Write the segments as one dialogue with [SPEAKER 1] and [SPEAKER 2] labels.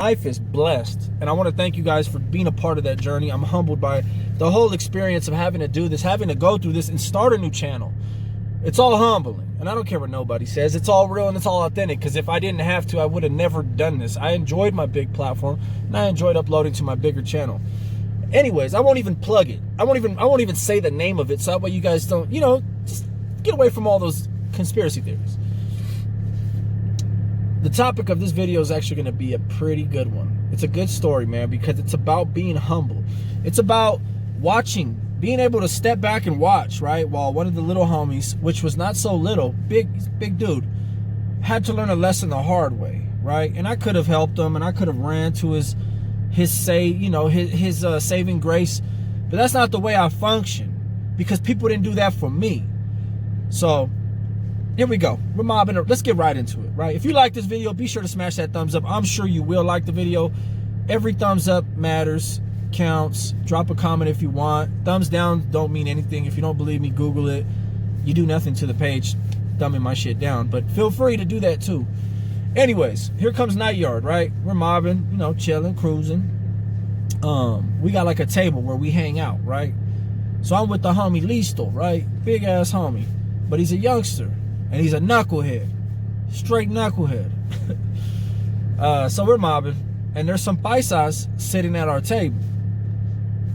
[SPEAKER 1] Life is blessed, and I want to thank you guys for being a part of that journey. I'm humbled by the whole experience of having to do this, having to go through this and start a new channel. It's all humbling, and I don't care what nobody says. It's all real and it's all authentic, because if I didn't have to, I would have never done this. I enjoyed my big platform, and I enjoyed uploading to my bigger channel. Anyways, I won't even plug it. I won't even say the name of it, so that way you guys don't, just get away from all those conspiracy theories. The topic of this video is actually going to be a pretty good one. It's a good story, man, because it's about being humble. It's about watching, being able to step back and watch, right? While one of the little homies, which was not so little, big dude, had to learn a lesson the hard way, right? And I could have helped him, and I could have ran to his saving grace, but that's not the way I function, because people didn't do that for me. So here we go. We're mobbing it. Let's get right into it, right? If you like this video, be sure to smash that thumbs up. I'm sure you will like the video. Every thumbs up matters, counts. Drop a comment if you want. Thumbs down don't mean anything. If you don't believe me, Google it. You do nothing to the page thumbing my shit down, but feel free to do that too. Anyways, here comes Night Yard, right? We're mobbing, chilling, cruising. We got like a table where we hang out, right? So I'm with the homie Listo, right? Big ass homie, but he's a youngster. And he's a knucklehead, straight knucklehead. So we're mobbing, and there's some paisas sitting at our table.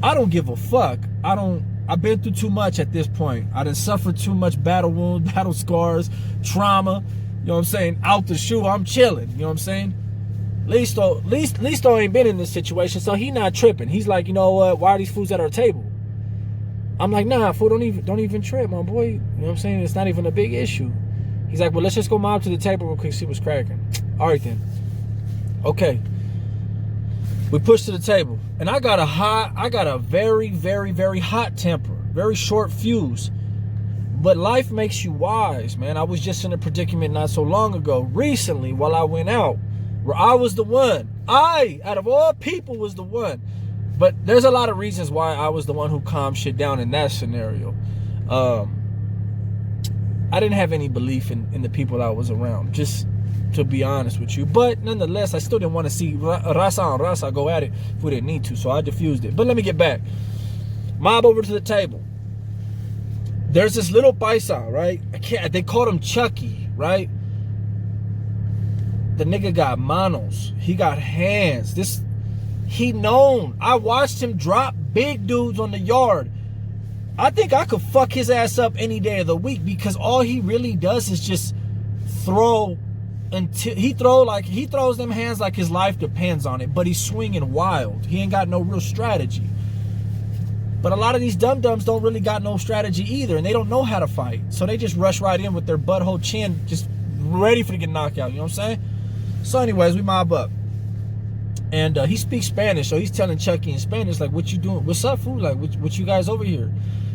[SPEAKER 1] I don't give a fuck. I've been through too much at this point. I done suffered too much battle wounds, battle scars, trauma. You know what I'm saying? Out the shoe, I'm chilling. You know what I'm saying? Listo ain't been in this situation, so he not tripping. He's like, you know what? Why are these fools at our table? I'm like, nah, fool, don't even trip, my boy. You know what I'm saying? It's not even a big issue. He's like, well, let's just go mob to the table real quick, see what's cracking. All right, then. Okay. We push to the table. And I got a very, very, very hot temper. Very short fuse. But life makes you wise, man. I was just in a predicament not so long ago, recently, while I went out, where I was the one. Out of all people, was the one. But there's a lot of reasons why I was the one who calmed shit down in that scenario. I didn't have any belief in the people I was around, just to be honest with you. But nonetheless, I still didn't want to see raza on raza go at it if we didn't need to, so I diffused it. But let me get back. Mob over to the table. There's this little paisa, right? They called him Chucky, right? The nigga got manos. He got hands. He known. I watched him drop big dudes on the yard. I think I could fuck his ass up any day of the week, because all he really does is just throw until he throws them hands like his life depends on it, but he's swinging wild. He ain't got no real strategy. But a lot of these dum-dums don't really got no strategy either, and they don't know how to fight. So they just rush right in with their butthole chin just ready for to get knocked out, you know what I'm saying? So anyways, we mob up. And he speaks Spanish, so he's telling Chucky in Spanish, like, what you doing? What's up, fool? Like, what you guys over here?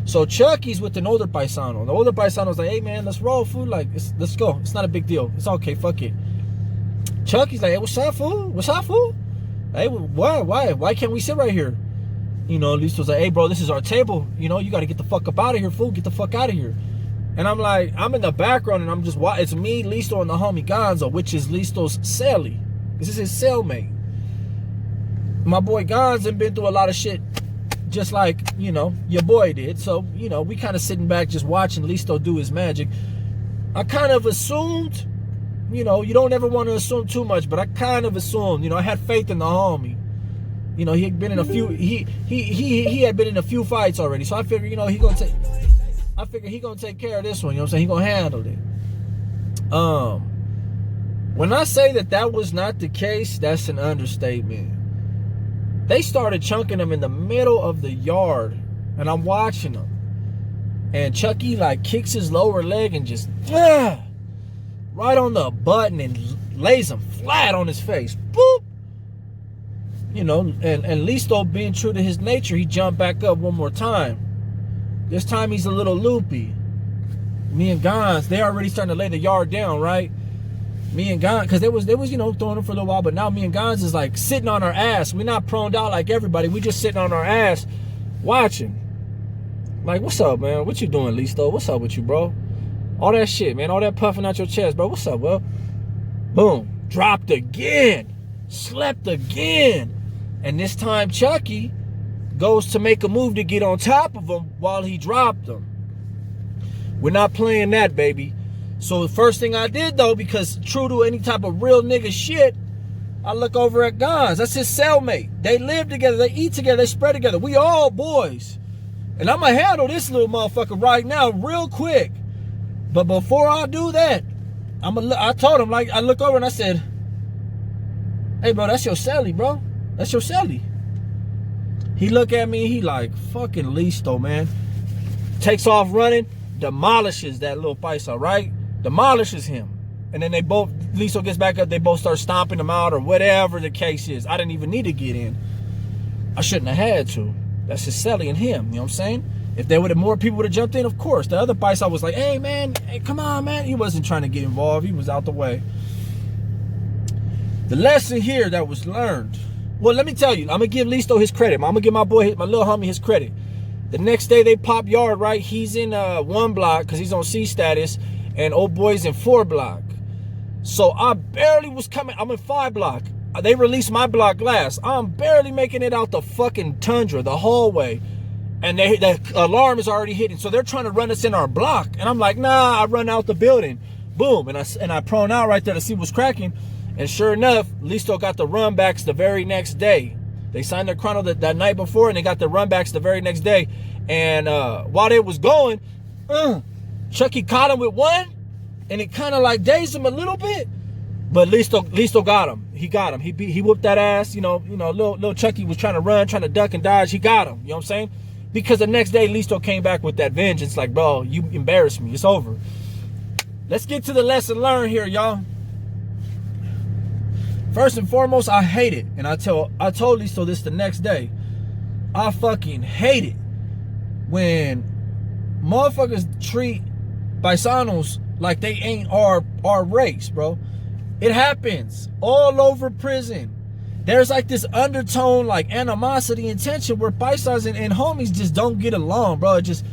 [SPEAKER 1] So Chucky's with an older paisano. The older paisano's like, hey, man, let's roll, fool. Like, let's go. It's not a big deal. It's okay. Fuck it. Chucky's like, hey, what's up, fool? What's up, fool? Hey, why can't we sit right here? Listo's like, hey, bro, this is our table. You got to get the fuck up out of here, fool. Get the fuck out of here. And I'm like, I'm in the background, and I'm just, it's me, Listo, and the homie Gonzo, which is Listo's cellie. This is his cellmate. My boy Gonzo been through a lot of shit, just like, your boy did. So, we kind of sitting back just watching Listo do his magic. I kind of assumed, you don't ever want to assume too much, but I kind of assumed, I had faith in the homie. He had been in a few, he had been in a few fights already. So I figured, he gonna take care of this one, you know what I'm saying? He gonna handle it. When I say that was not the case, that's an understatement. They started chunking them in the middle of the yard, and I'm watching them. And Chucky like kicks his lower leg and just right on the button and lays him flat on his face. Boop. And Listo, being true to his nature, he jumped back up one more time. This time he's a little loopy. Me and Gons, they already starting to lay the yard down, right? Me and Gons, because they was throwing him for a little while, but now me and Gons is like sitting on our ass. We're not proned out like everybody. We just sitting on our ass watching. Like, what's up, man? What you doing, Listo? What's up with you, bro? All that shit, man. All that puffing out your chest, bro. What's up, bro? Boom. Dropped again. Slept again. And this time Chucky goes to make a move to get on top of him while he dropped him. We're not playing that, baby. So the first thing I did, though, because true to any type of real nigga shit, I look over at Gons. That's his cellmate. They live together. They eat together. They spread together. We all boys. And I'm going to handle this little motherfucker right now real quick. But before I do that, I told him, like, I look over and I said, hey, bro, that's your celly, bro. That's your celly. He look at me. He like, fucking Listo, man. Takes off running. Demolishes that little Paisa, right? Demolishes him. And then they both, Listo gets back up, they both start stomping him out or whatever the case is. I didn't even need to get in. I shouldn't have had to. That's just Selly and him, you know what I'm saying? If there would have more people would have jumped in, of course. The other Paisa was like, hey man, hey, come on, man. He wasn't trying to get involved. He was out the way. The lesson here that was learned. Well, let me tell you, I'm going to give Listo his credit. I'm going to give my boy, my little homie his credit. The next day they pop yard, right? He's in 1 block because he's on C status, and old boy's in 4 block. So I barely was coming. I'm in 5 block. They released my block last. I'm barely making it out the fucking tundra, the hallway. And the alarm is already hitting. So they're trying to run us in our block. And I'm like, nah, I run out the building. Boom. And I prone out right there to see what's cracking. And sure enough, Listo got the run backs the very next day. They signed their chrono that night before, and they got the run backs the very next day. And while they was going, Chucky caught him with one. And it kind of like dazed him a little bit, but Listo got him. He got him. He whooped that ass. You know. Little Chucky was trying to run, trying to duck and dodge. He got him. You know what I'm saying? Because the next day Listo came back with that vengeance. Like, bro, you embarrassed me. It's over. Let's get to the lesson learned here, y'all. First and foremost, I hate it, and I told Listo this the next day. I fucking hate it when motherfuckers treat paisanos like they ain't our race, bro. It happens all over prison. There's like this undertone, like animosity and tension where paisas and homies just don't get along, bro. It just,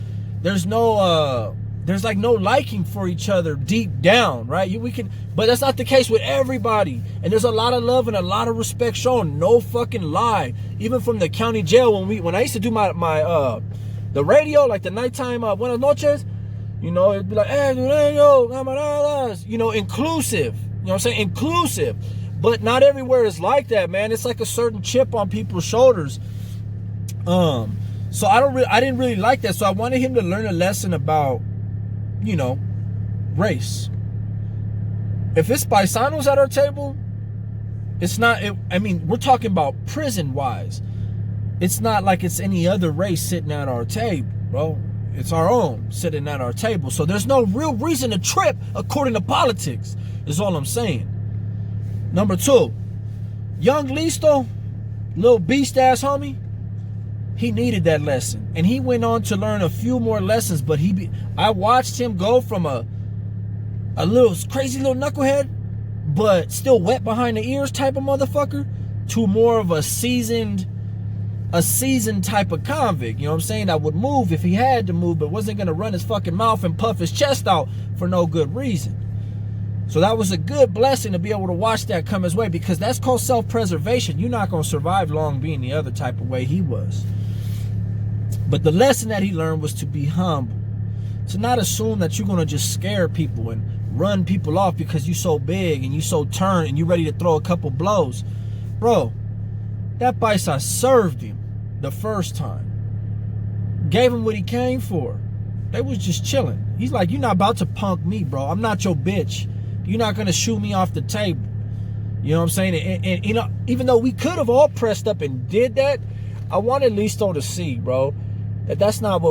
[SPEAKER 1] there's like no liking for each other deep down, right? But that's not the case with everybody. And there's a lot of love and a lot of respect shown. No fucking lie. Even from the county jail, when I used to do my the radio, like the nighttime Buenas noches, you know, it'd be like, hey, yo, camaradas, you know, inclusive. You know what I'm saying? Inclusive. But not everywhere is like that, man. It's like a certain chip on people's shoulders. So I didn't really like that. So I wanted him to learn a lesson about, you know, race. If it's paisanos at our table, it's not, I mean, we're talking about prison-wise. It's not like it's any other race sitting at our table, bro. It's our own sitting at our table. So there's no real reason to trip according to politics, is all I'm saying. Number 2, young Listo, little beast-ass homie, he needed that lesson. And he went on to learn a few more lessons, but I watched him go from a little crazy little knucklehead, but still wet behind the ears type of motherfucker, to more of a seasoned type of convict, you know what I'm saying, that would move if he had to move, but wasn't gonna run his fucking mouth and puff his chest out for no good reason. So that was a good blessing to be able to watch that come his way, because that's called self-preservation. You're not gonna survive long being the other type of way he was. But the lesson that he learned was to be humble, to not assume that you're gonna just scare people and run people off because you so big and you so turned and you ready to throw a couple blows. Bro, that Paisa served him the first time. Gave him what he came for. They was just chilling. He's like, you're not about to punk me, bro. I'm not your bitch. You're not going to shoot me off the table. You know what I'm saying? And you know, even though we could have all pressed up and did that, I wanted Listo to see, bro, that's not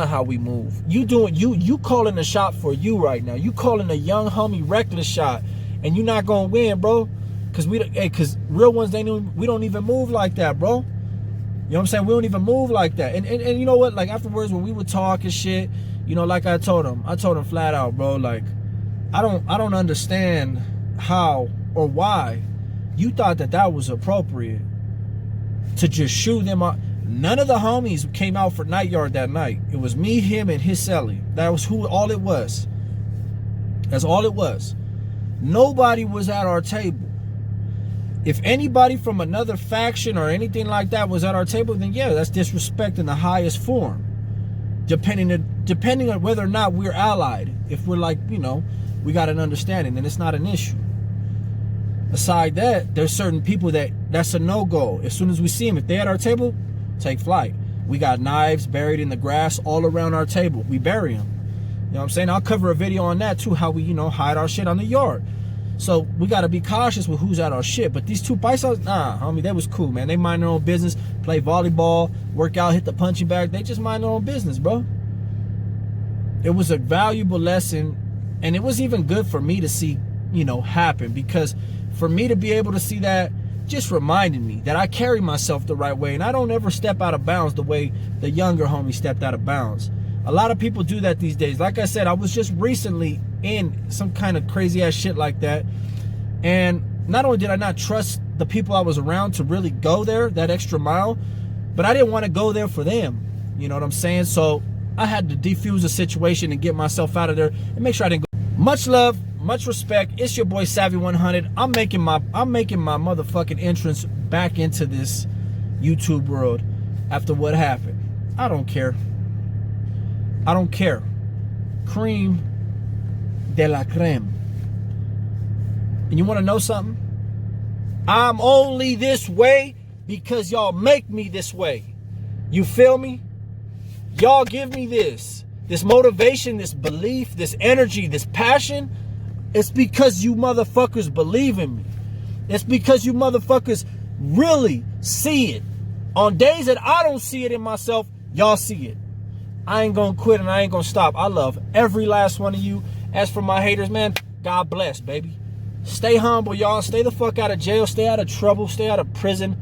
[SPEAKER 1] how we move. You calling a shot for you right now. You calling a young homie reckless shot, and you're not going to win, bro. Because real ones, we don't even move like that, bro. You know what I'm saying? We don't even move like that. And you know what? Like afterwards, when we would talk and shit, you know, like I told him flat out, bro, like, I don't understand how or why you thought that was appropriate to just shoot them out. None of the homies came out for night yard that night. It was me, him, and his celly. That was all it was. That's all it was. Nobody was at our table. If anybody from another faction or anything like that was at our table, then yeah, that's disrespect in the highest form. Depending on whether or not we're allied. If we're like, you know, we got an understanding, then it's not an issue. Aside that, there's certain people that's a no-go. As soon as we see them, if they're at our table, take flight. We got knives buried in the grass all around our table. We bury them. You know what I'm saying? I'll cover a video on that too, how we, you know, hide our shit on the yard. So we got to be cautious with who's at our shit. But these two Paisias, nah, homie, they was cool, man. They mind their own business, play volleyball, work out, hit the punching bag. They just mind their own business, bro. It was a valuable lesson, and it was even good for me to see, you know, happen, because for me to be able to see that just reminded me that I carry myself the right way, and I don't ever step out of bounds the way the younger homie stepped out of bounds. A lot of people do that these days. Like I said, I was just recently in some kind of crazy ass shit like that, and not only did I not trust the people I was around to really go there that extra mile, but I didn't want to go there for them. You know what I'm saying? So I had to defuse the situation and get myself out of there and make sure I didn't go. Much love, much respect. It's your boy Savvy 100. I'm making my motherfucking entrance back into this YouTube world after what happened. I don't care. I don't care. Cream de la creme. And you want to know something? I'm only this way because y'all make me this way. You feel me? Y'all give me this motivation, this belief, this energy, this passion. It's because you motherfuckers believe in me. It's because you motherfuckers really see it. On days that I don't see it in myself, y'all see it. I ain't gonna quit and I ain't gonna stop. I love every last one of you. As for my haters, man, God bless, baby. Stay humble, y'all. Stay the fuck out of jail. Stay out of trouble. Stay out of prison.